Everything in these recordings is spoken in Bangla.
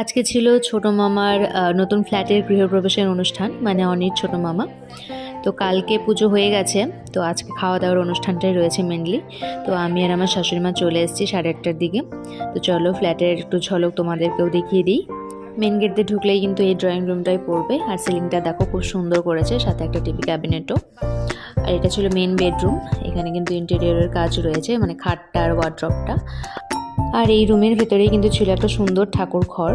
আজকে ছিল ছোট মামার নতুন ফ্ল্যাটের গৃহপ্রবেশের অনুষ্ঠান, মানে অনির ছোট মামা। তো কালকে পুজো হয়ে গেছে, তো আজকে খাওয়া দাওয়ার অনুষ্ঠানটাই রয়েছে মেনলি। তো আমি আর আমার শাশুড়ি মা চলে এসেছি 8:30টার দিকে। তো চলো ফ্ল্যাটের একটু ঝলক তোমাদেরকেও দেখিয়ে দিই। মেন গেট দিয়ে ঢুকলেই কিন্তু এই ড্রয়িং রুমটাই পড়বে। আর সিলিংটা দেখো খুব সুন্দর করেছে, সাথে একটা টিভি ক্যাবিনেটও। আর এটা ছিল মেন বেডরুম। এখানে কিন্তু ইন্টেরিয়রের কাজ রয়েছে, মানে খাটটা আর ওয়ার্ড্রপটা। আর এই রুমের ভেতরেই কিন্তু ছিল একটা সুন্দর ঠাকুর ঘর।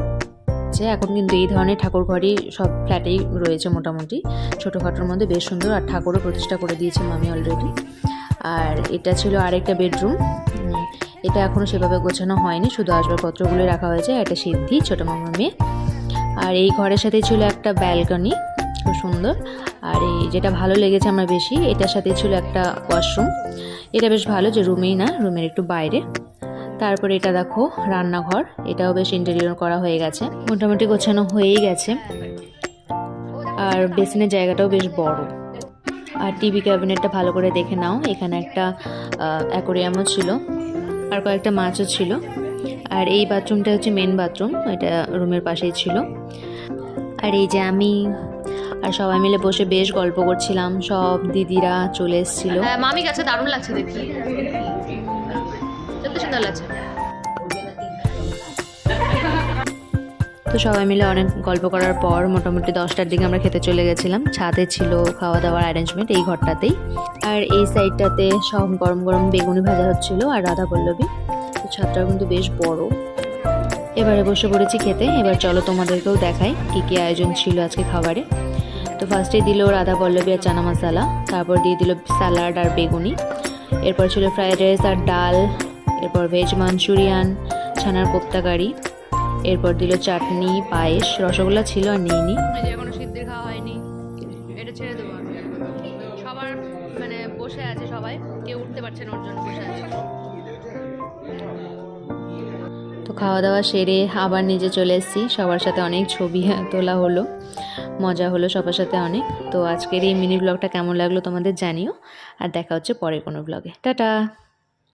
এখন কিন্তু এই ধরনের ঠাকুর ঘরই সব ফ্ল্যাটেই রয়েছে মোটামুটি, ছোটোখাটোর মধ্যে বেশ সুন্দর। আর ঠাকুরও প্রতিষ্ঠা করে দিয়েছে মামি অলরেডি। আর এটা ছিল আরেকটা বেডরুম। এটা এখনও সেভাবে গোছানো হয়নি, শুধু আসবাবপত্রগুলো রাখা হয়েছে। এটা সিদ্ধি, ছোটো মামার মেয়ে। আর এই ঘরের সাথে ছিল একটা ব্যালকনি, খুব সুন্দর। আর এই যেটা ভালো লেগেছে আমার বেশি, এটার সাথে ছিল একটা ওয়াশরুম। এটা বেশ ভালো যে রুমেই না, রুমের একটু বাইরে। তারপরে এটা দেখো রান্নাঘর, এটাও বেশ ইন্টেরিয়র করা হয়ে গেছে, মোটামুটি গোছানো হয়েই গেছে। আর বেসিনের জায়গাটাও বেশ বড়। আর টিভি ক্যাবিনেটটা ভালো করে দেখে নাও, এখানে একটা অ্যাকোরিয়ামও ছিল, আর কয়েকটা মাছও ছিল। আর এই বাথরুমটা হচ্ছে মেন বাথরুম, এটা রুমের পাশেই ছিল। আর এই যে আমি আর সবাই মিলে বসে বেশ গল্প করছিলাম, সব দিদিরা চলে এসেছিল। মামি কাছে দারুণ লাগছে দেখতে, সত্যি সুন্দর লাগছে। তো সবাই মিলে অনেক গল্প করার পর মোটামুটি 10টার দিকে আমরা খেতে চলে গেছিলাম। ছাদে ছিল খাওয়া দাওয়ার অ্যারেঞ্জমেন্ট এই ঘরটাতেই। আর এই সাইডটাতে সব গরম গরম বেগুনি ভাজা হচ্ছিল আর রাধা পল্লবী। তো ছাদটা কিন্তু বেশ বড়। এবারে বসে পড়েছি খেতে। এবার চলো তোমাদেরকেও দেখাই কী কী আয়োজন ছিল আজকে খাবারে। তো ফার্স্টে দিল রাধা পল্লবী আর চানা মশলা, তারপর দিয়ে দিল স্যালাড আর বেগুনি। এরপর ছিল ফ্রাইড রাইস আর ডাল, এরপর ভেজ মাঞ্চুরিয়ান, ছানার কোপ্তা কারি, এরপর দিল চাটনি, পায়েস, রসগোল্লা ছিল আর নেইনি। কোনো সিদ্ধির খাওয়া হয়নি, এটা ছেড়ে দেবো। সবার মানে বসে আছে সবাই, কেউ উঠতে পারছে না, ওর জন্য বসে আছে। তো খাওয়া দাওয়া সেরে আবার নিজে চলে এসেছি। সবার সাথে অনেক ছবি তোলা হলো, মজা হলো সবার সাথে অনেক। তো আজকের এই মিনি ব্লগটা কেমন লাগলো তোমাদের জানিও। আর দেখা হচ্ছে পরের কোনো ব্লগে। টাটা।